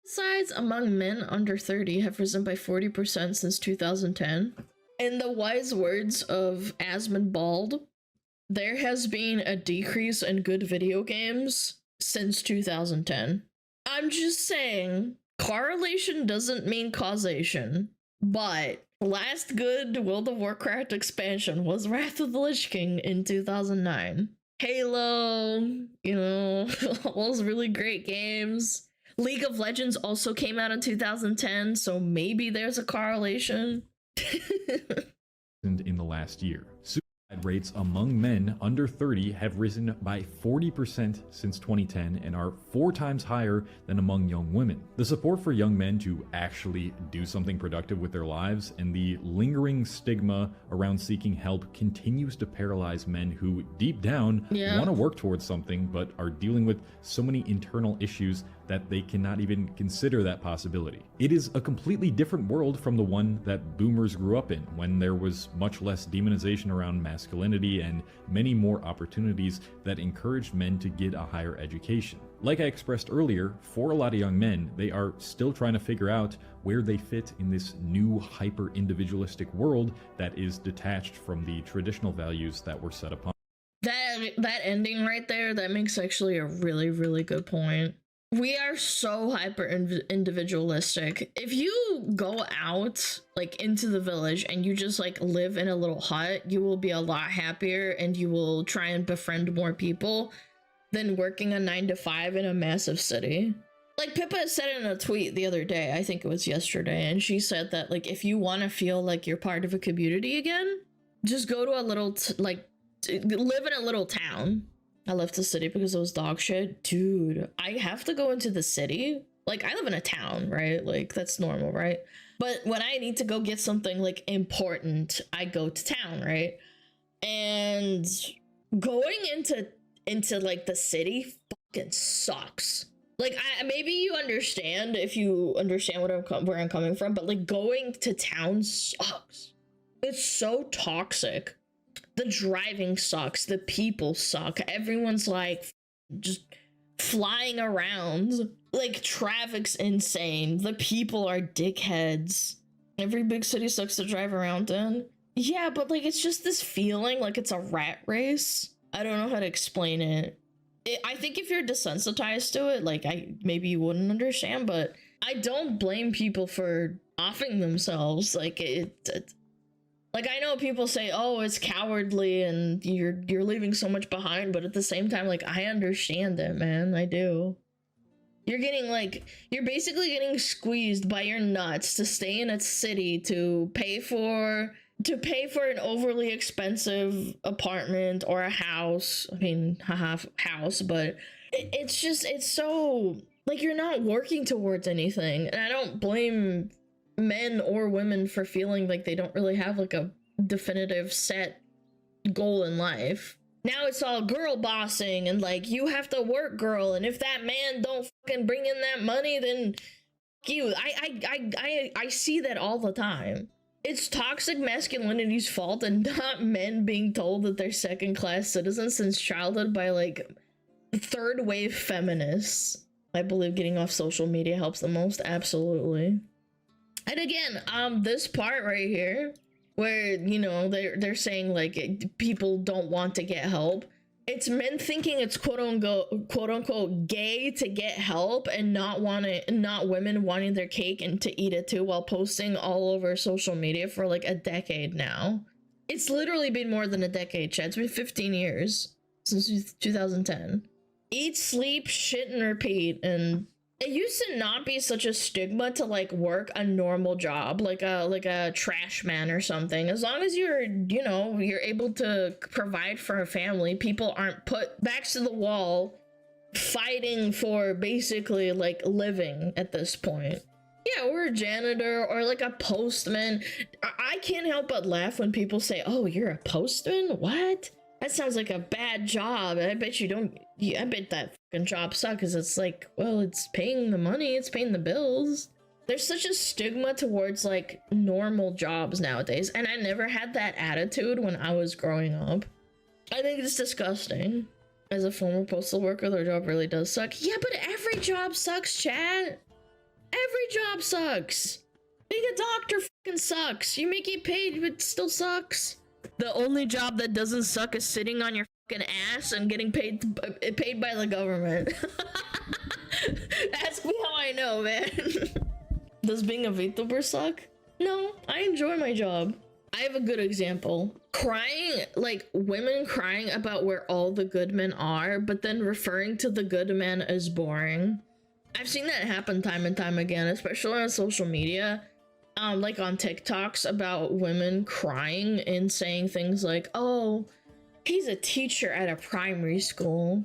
Suicides among men under 30 have risen by 40% since 2010. In the wise words of Asmund Bald, there has been a decrease in good video games since 2010. I'm just saying, correlation doesn't mean causation, but last good World of Warcraft expansion was Wrath of the Lich King in 2009. Halo, you know, all those really great games. League of Legends also came out in 2010, so maybe there's a correlation. In the last year. Suicide rates among men under 30 have risen by 40% since 2010 and are 4 times higher than among young women. The support for young men to actually do something productive with their lives and the lingering stigma around seeking help continues to paralyze men who deep down want to work towards something but are dealing with so many internal issues that they cannot even consider that possibility. It is a completely different world from the one that boomers grew up in, when there was much less demonization around masculinity and many more opportunities that encouraged men to get a higher education. Like I expressed earlier, for a lot of young men, they are still trying to figure out where they fit in this new hyper-individualistic world that is detached from the traditional values that were set upon. That ending right there, that makes actually a really, really good point. We are so hyper individualistic. If you go out like into the village and you just like live in a little hut, you will be a lot happier and you will try and befriend more people than working a 9-to-5 in a massive city. Like Pippa said in a tweet the other day, I think it was yesterday, and she said that like if you want to feel like you're part of a community again, just go to a little live in a little town. I left the city because it was dog shit. Dude, I have to go into the city. Like, I live in a town, right? Like, that's normal, right? But when I need to go get something, like, important, I go to town, right? And going into like, the city fucking sucks. Like, maybe you understand if you understand where I'm coming from, but, like, going to town sucks. It's so toxic. The driving sucks. The people suck. Everyone's like just flying around. Like traffic's insane. The people are dickheads. Every big city sucks to drive around in. Yeah, but like it's just this feeling like it's a rat race. I don't know how to explain it. I think if you're desensitized to it, like maybe you wouldn't understand, but I don't blame people for offing themselves. Like like I know people say, oh, it's cowardly and you're leaving so much behind, but at the same time, like I understand it, man. I do. You're basically getting squeezed by your nuts to stay in a city to pay for an overly expensive apartment or a house. I mean, house, but it's so like you're not working towards anything. And I don't blame men or women for feeling like they don't really have like a definitive set goal in life. Now it's all girl bossing and like you have to work, girl, and if that man don't fucking bring in that money, then fuck you. I see that all the time. It's toxic masculinity's fault and not men being told that they're second-class citizens since childhood by like third wave feminists. I believe getting off social media helps the most, absolutely. And again, this part right here, where, you know, they're saying, like, people don't want to get help. It's men thinking it's quote-unquote gay to get help and not women wanting their cake and to eat it too while posting all over social media for, like, a decade now. It's literally been more than a decade, Chad. It's been 15 years since 2010. Eat, sleep, shit, and repeat, and it used to not be such a stigma to like work a normal job, like a trash man or something. As long as you're able to provide for a family, people aren't put backs to the wall fighting for basically like living at this point. Yeah, or a janitor or like a postman. I can't help but laugh when people say, oh, you're a postman? What? That sounds like a bad job. I bet you don't. I bet that fucking job sucks. Cause it's like, well, it's paying the money. It's paying the bills. there's such a stigma towards like normal jobs nowadays, and I never had that attitude when I was growing up. I think it's disgusting. As a former postal worker, their job really does suck. Yeah, but every job sucks, chat. Every job sucks. Being a doctor fucking sucks. You may get paid, but it still sucks. The only job that doesn't suck is sitting on your fucking ass and getting paid by the government. Ask me how I know, man. Does being a VTuber suck? No, I enjoy my job. I have a good example. Crying, like women crying about where all the good men are, but then referring to the good men as boring. I've seen that happen time and time again, especially on social media. Like on TikToks about women crying and saying things like, oh, he's a teacher at a primary school.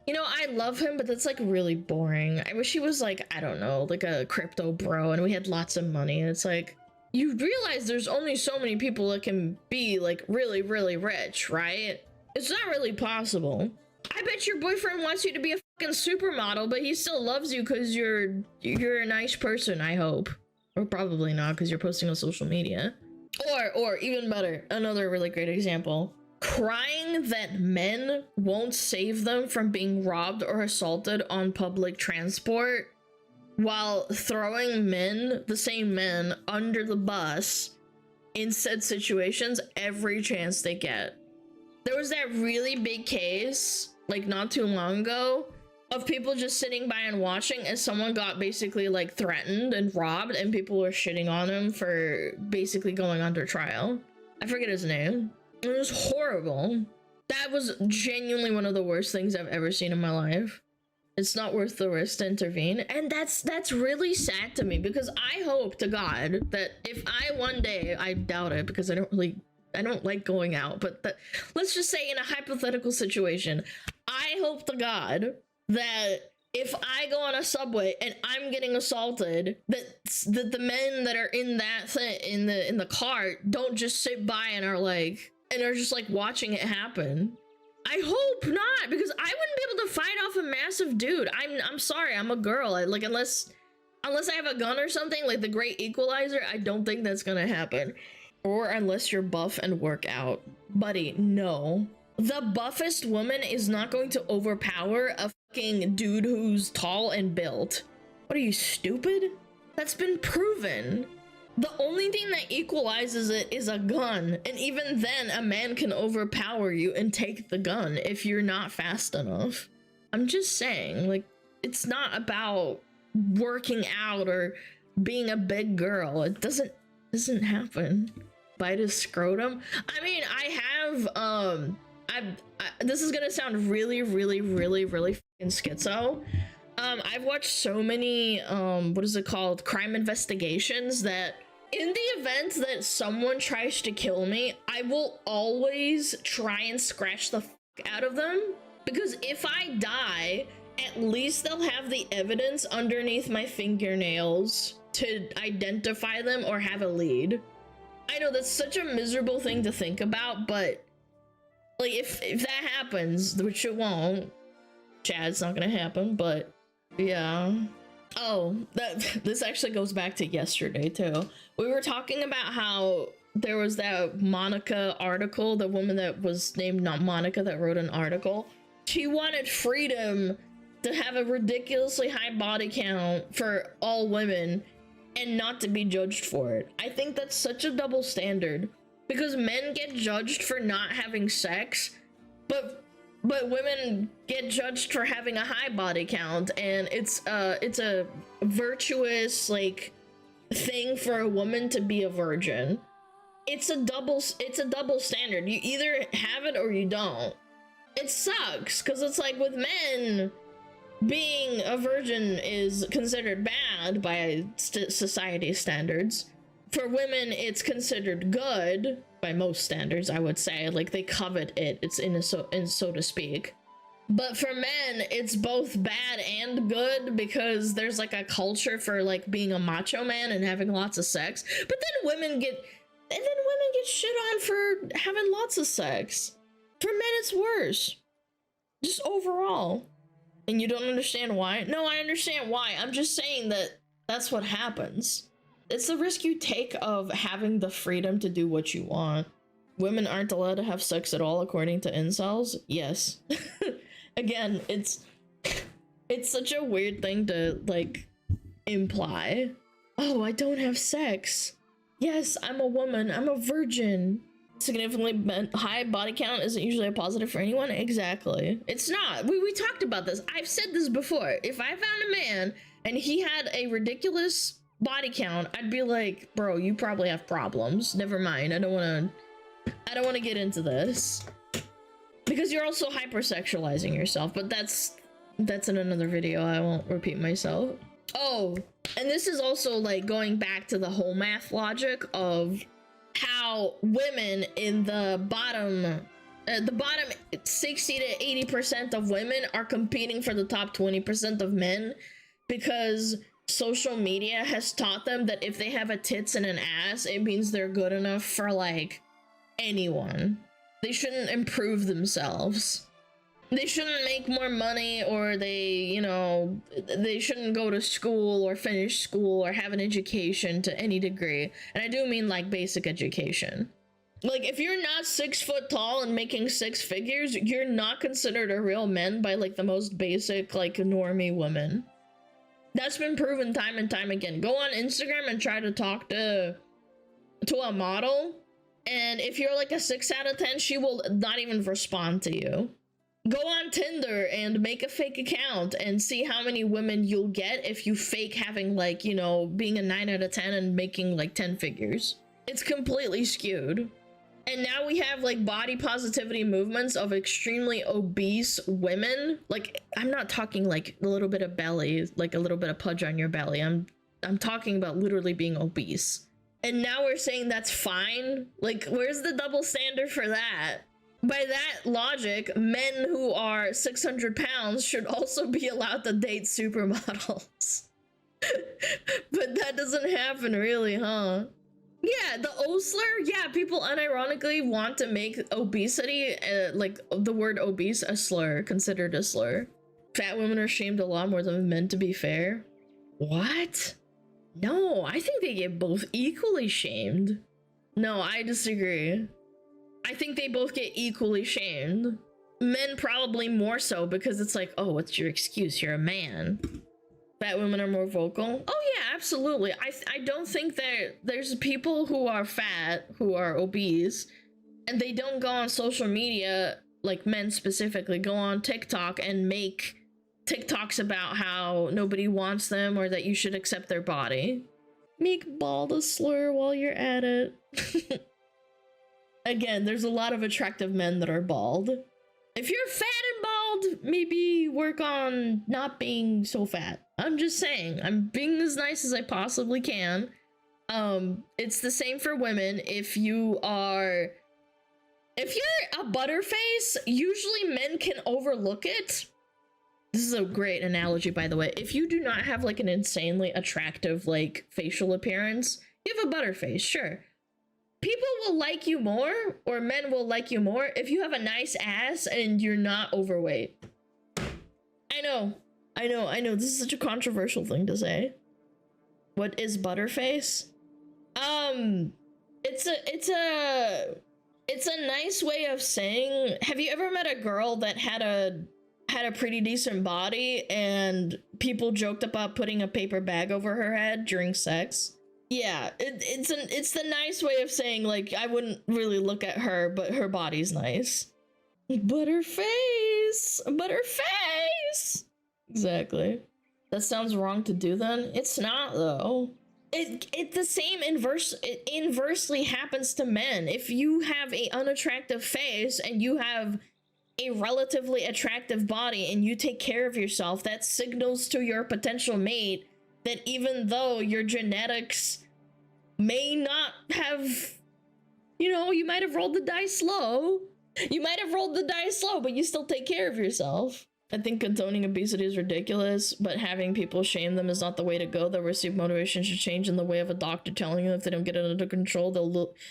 You know, I love him, but that's like really boring. I wish he was like, I don't know, like a crypto bro and we had lots of money. And it's like, you realize there's only so many people that can be like really, really rich, right? It's not really possible. I bet your boyfriend wants you to be a fucking supermodel, but he still loves you because you're a nice person, I hope. Or probably not, because you're posting on social media. Or even better, another really great example. Crying that men won't save them from being robbed or assaulted on public transport, while throwing the same men, under the bus in said situations every chance they get. There was that really big case, like not too long ago, of people just sitting by and watching as someone got basically like threatened and robbed, and people were shitting on him for basically going under trial. I forget his name. It was horrible. That was genuinely one of the worst things I've ever seen in my life. It's not worth the risk to intervene, and that's really sad to me, because I hope to God that if I one day, I doubt it because I don't like going out, but let's just say in a hypothetical situation, I hope to God that if I go on a subway and I'm getting assaulted, that the men that are in that thing, in the car don't just sit by and are just like watching it happen. I hope not, because I wouldn't be able to fight off a massive dude. I'm sorry, I'm a girl. Unless I have a gun or something, like the Great Equalizer, I don't think that's gonna happen. Or unless you're buff and work out. Buddy, no. The buffest woman is not going to overpower a fucking dude who's tall and built. What are you, stupid? That's been proven. The only thing that equalizes it is a gun, and even then a man can overpower you and take the gun if you're not fast enough. I'm just saying, like, it's not about working out or being a big girl. It doesn't happen. Bite his scrotum. I mean, I have this is gonna sound really fucking schizo. I've watched so many what is it called, crime investigations, that in the event that someone tries to kill me, I will always try and scratch the fuck out of them, because if I die, at least they'll have the evidence underneath my fingernails to identify them or have a lead. I know that's such a miserable thing to think about, but like if that happens, which it won't, Chad's not gonna happen, but yeah. Oh, this actually goes back to yesterday too. We were talking about how there was that Monica article, the woman that was named not Monica that wrote an article. She wanted freedom to have a ridiculously high body count for all women and not to be judged for it. I think that's such a double standard, because men get judged for not having sex, but women get judged for having a high body count, and it's a virtuous like thing for a woman to be a virgin. It's a double standard. You either have it or you don't. It sucks, because it's like with men, being a virgin is considered bad by society standards. For women, it's considered good by most standards, I would say. Like, they covet it, it's so to speak. But for men, it's both bad and good, because there's like a culture for like being a macho man and having lots of sex. But then women get shit on for having lots of sex. For men, it's worse. Just overall. And you don't understand why? No, I understand why. I'm just saying that That's what happens. It's the risk you take of having the freedom to do what you want. Women aren't allowed to have sex at all according to incels? Yes. Again, it's such a weird thing to, like, imply. Oh, I don't have sex. Yes, I'm a woman. I'm a virgin. Significantly high body count isn't usually a positive for anyone. Exactly. It's not. We talked about this. I've said this before. If I found a man and he had a ridiculous body count, I'd be like, bro, you probably have problems. Never mind. I don't want to get into this. Because you're also hypersexualizing yourself, but that's in another video. I won't repeat myself. Oh, and this is also like going back to the whole math logic of how women in the bottom 60 to 80% of women are competing for the top 20% of men, because social media has taught them that if they have a tits and an ass, it means they're good enough for like anyone. They shouldn't improve themselves. They shouldn't make more money, or they shouldn't go to school or finish school or have an education to any degree. And I do mean like basic education. Like, if you're not 6 foot tall and making 6 figures, you're not considered a real man by like the most basic, like, normie women. That's been proven time and time again. Go on Instagram and try to talk to a model, and if you're like a 6 out of 10, she will not even respond to you. Go on Tinder and make a fake account and see how many women you'll get if you fake having, like, being a 9 out of 10 and making like 10 figures. It's completely skewed. And now we have like body positivity movements of extremely obese women. Like, I'm not talking like a little bit of belly, like a little bit of pudge on your belly. I'm talking about literally being obese. And now we're saying that's fine? Like, where's the double standard for that? By that logic, men who are 600 pounds should also be allowed to date supermodels. But that doesn't happen really, huh? Yeah, the O slur, yeah, people unironically want to make obesity, like the word obese, a slur, considered a slur. Fat women are shamed a lot more than men, to be fair. What? No, I think they get both equally shamed. No, I disagree. I think they both get equally shamed. Men probably more so, because it's like, oh, what's your excuse? You're a man. Fat women are more vocal. Oh yeah, absolutely. I don't think that there's people who are fat, who are obese, and they don't go on social media, like men specifically, go on TikTok and make TikToks about how nobody wants them or that you should accept their body. Make bald a slur while you're at it. Again, there's a lot of attractive men that are bald. If you're fat and bald, maybe work on not being so fat. I'm just saying, I'm being as nice as I possibly can. It's the same for women. If you're a butterface, usually men can overlook it. This is a great analogy, by the way. If you do not have like an insanely attractive like facial appearance, you have a butterface, sure. People will like you more, or men will like you more, if you have a nice ass and you're not overweight. I know. This is such a controversial thing to say. What is butterface? It's a nice way of saying, have you ever met a girl that had a pretty decent body and people joked about putting a paper bag over her head during sex? Yeah, it's the nice way of saying, like, I wouldn't really look at her, but her body's nice. Butterface! Butterface! Exactly. That sounds wrong to do then? It's not, though. The same inversely happens to men. If you have an unattractive face and you have a relatively attractive body and you take care of yourself, that signals to your potential mate that even though your genetics may not have, you might have rolled the dice low. You might have rolled the dice low, but you still take care of yourself. I think condoning obesity is ridiculous, but having people shame them is not the way to go. The received motivation should change in the way of a doctor telling them if they don't get it under control,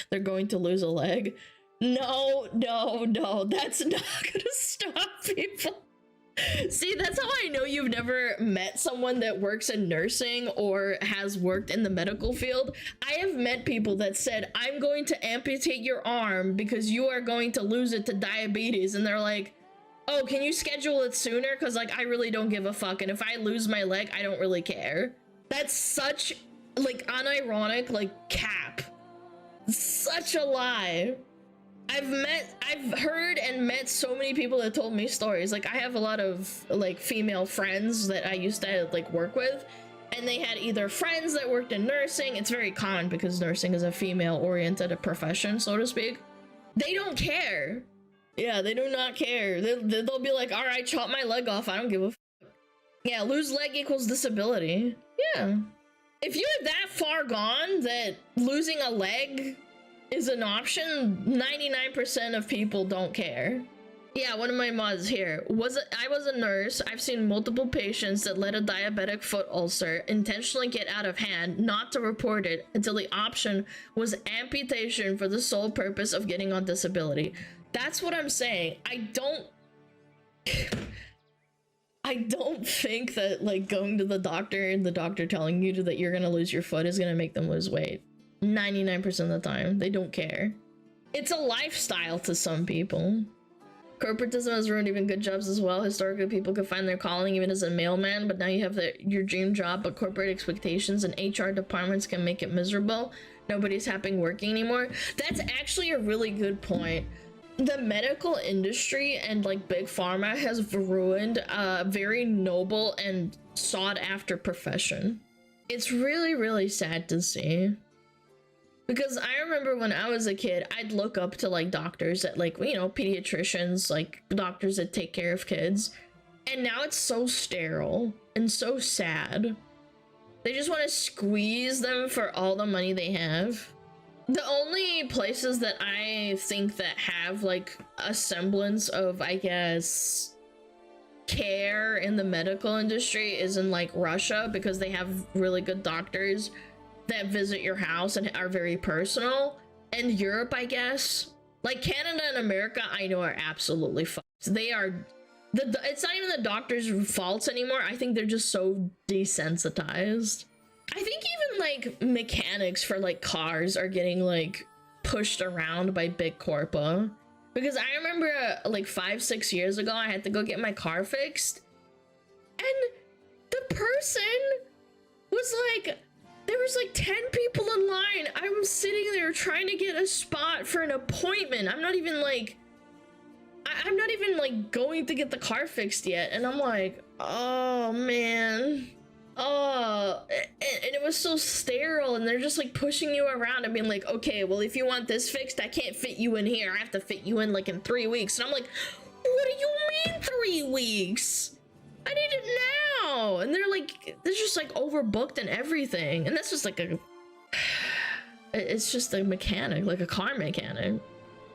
they're going to lose a leg. No, that's not gonna stop people. See, that's how I know you've never met someone that works in nursing or has worked in the medical field. I have met people that said, I'm going to amputate your arm because you are going to lose it to diabetes. And they're like, oh, can you schedule it sooner? Because, like, I really don't give a fuck. And if I lose my leg, I don't really care. That's such, like, unironic, like, cap. Such a lie. I've heard and met so many people that told me stories. Like, I have a lot of, like, female friends that I used to, like, work with, and they had either friends that worked in nursing. It's very common because nursing is a female-oriented profession, so to speak. They don't care. Yeah, they do not care. They'll be like, all right, chop my leg off. I don't give a fuck. Yeah, lose leg equals disability. Yeah. If you're that far gone that losing a leg is an option, 99% of people don't care. Yeah, one of my mods here. I was a nurse. I've seen multiple patients that let a diabetic foot ulcer intentionally get out of hand, not to report it, until the option was amputation for the sole purpose of getting on disability. That's what I'm saying. I don't think that, like, going to the doctor and the doctor telling you that you're gonna lose your foot is gonna make them lose weight. 99% of the time, they don't care. It's a lifestyle to some people. Corporatism has ruined even good jobs as well. Historically, people could find their calling even as a mailman, but now you have your dream job, but corporate expectations and HR departments can make it miserable. Nobody's happy working anymore. That's actually a really good point. The medical industry and, like, big pharma has ruined a very noble and sought after profession. It's really, really sad to see. Because I remember when I was a kid, I'd look up to, like, doctors that, like, you know, pediatricians, like, doctors that take care of kids. And now it's so sterile and so sad. They just want to squeeze them for all the money they have. The only places that I think that have, like, a semblance of, I guess, care in the medical industry is in, like, Russia, because they have really good doctors that visit your house and are very personal. And Europe, I guess. Like, Canada and America, I know, are absolutely fucked. They are... it's not even the doctors' faults anymore. I think they're just so desensitized. I think even, like, mechanics for, like, cars are getting, like, pushed around by big corpo. Because I remember, like, 5-6 years ago, I had to go get my car fixed. And the person was like... There was like 10 people in line. I was sitting there trying to get a spot for an appointment. I'm not even like going to get the car fixed yet. And I'm like, oh man. Oh, and it was so sterile, and they're just like pushing you around and being like, okay, well, if you want this fixed, I can't fit you in here. I have to fit you in like in 3 weeks. And I'm like, what do you mean 3 weeks? I need it now. And they're just like overbooked and everything. And that's just like it's just a mechanic, like a car mechanic.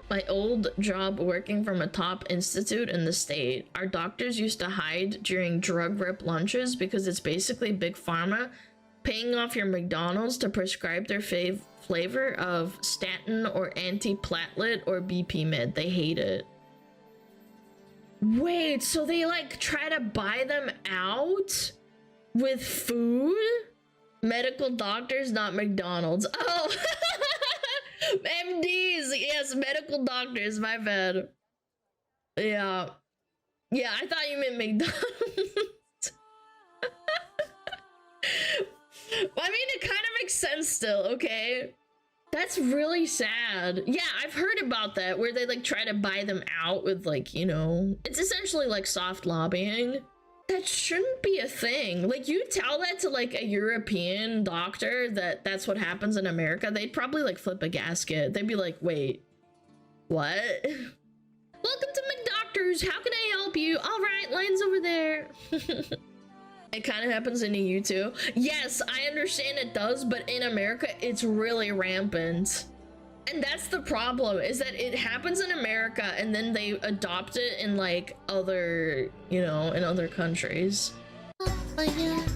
My old job working from a top institute in the state, our doctors used to hide during drug rep lunches because it's basically big pharma paying off your McDonald's to prescribe their flavor of statin or antiplatelet or BP med. They hate it. Wait, so they like try to buy them out with food? Medical doctors, not McDonald's. Oh, MDs, yes, medical doctors, my bad. Yeah, I thought you meant McDonald's. I mean, it kind of makes sense still, okay? That's really sad. Yeah, I've heard about that, where they like try to buy them out with like, you know, it's essentially like soft lobbying. That shouldn't be a thing. Like, you tell that to like a European doctor that that's what happens in America, they'd probably like flip a gasket. They'd be like, wait, what? Welcome to McDoctors. How can I help you? All right, line's over there. It kind of happens in EU too. Yes, I understand it does, but in America, it's really rampant. And that's the problem, is that it happens in America and then they adopt it in like other, you know, in other countries. Oh, yeah.